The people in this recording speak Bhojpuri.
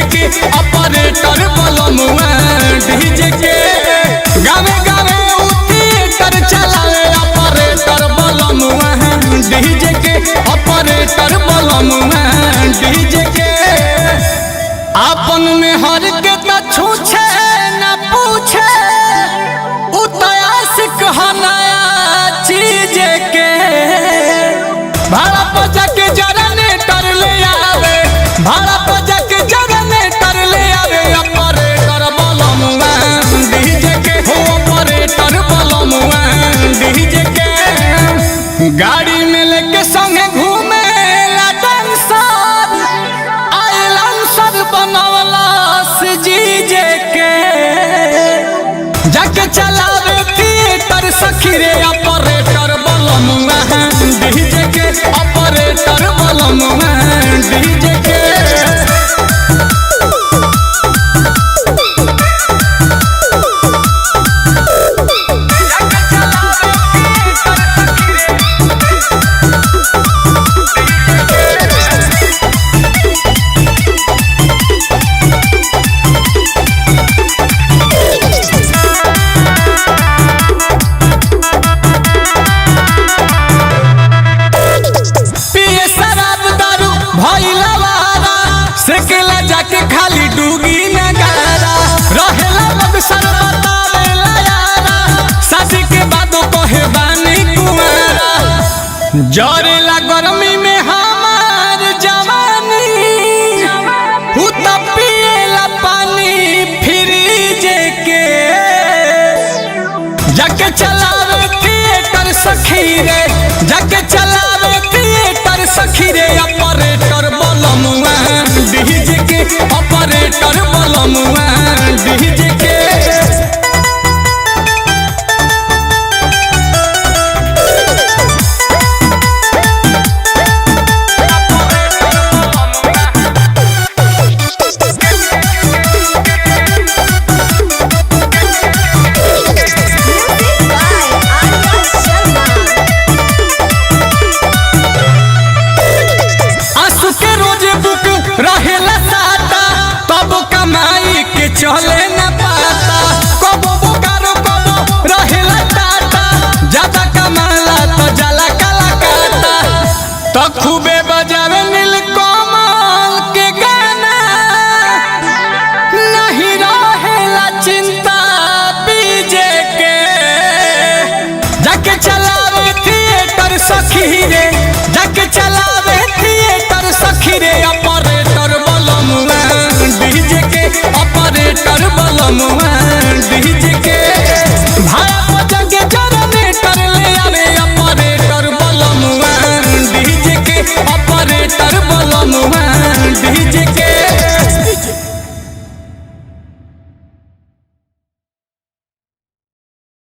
ऑपरेटर बलमुआ डीजे के गावे गावे थिएटर चलावे ऑपरेटर बलमुआ डीजे के ऑपरेटर बलमुआ डीजे के अपन में हर के त छूछे न पूछे उतयासिक हनाया चीज के भाड़ा पजा के जरने तर ले आवे भाड़ा पजा के जरने तर ले आवे ऑपरेटर बलमुआ डीजे के हो ऑपरेटर बलमुआ डीजे के गाड़ी में लेके संगे घूमे ला डांसर आइलैंसर बनवला से जीजे के जाके चलावे थिएटर सखी रे ऑपरेटर बलमुआ डीजे के ऑपरेटर बलमुआ डीजे के सेकेला जाके खाली डूगी नगारा रहेला बक्सर बतावेला यारा शादी के बाद कहे बानी कुंवारा जरेला गर्मी में हमार जवानी उता पिएला पानी फ्रिज के जाके चलावे थिएटर सखी रे जाके चलावे थिएटर सखी रे ऑपरेटर बलमुआ डीजे के ऑपरेटर बलमुआ डीजे के चले न पाता कबो बोकारो कबो रहेला टाटा ज्यादा कमाला तो जाला काला काटा तो खूबे बजावे नीलकमल के गाना नहीं रहेला चिंता बीजे के जाके चलावे थिएटर सखी रे जाके चलावे थिएटर सखी रे ऑपरेटर बलमुआ डीजे के ऑपरेटर बलमुआ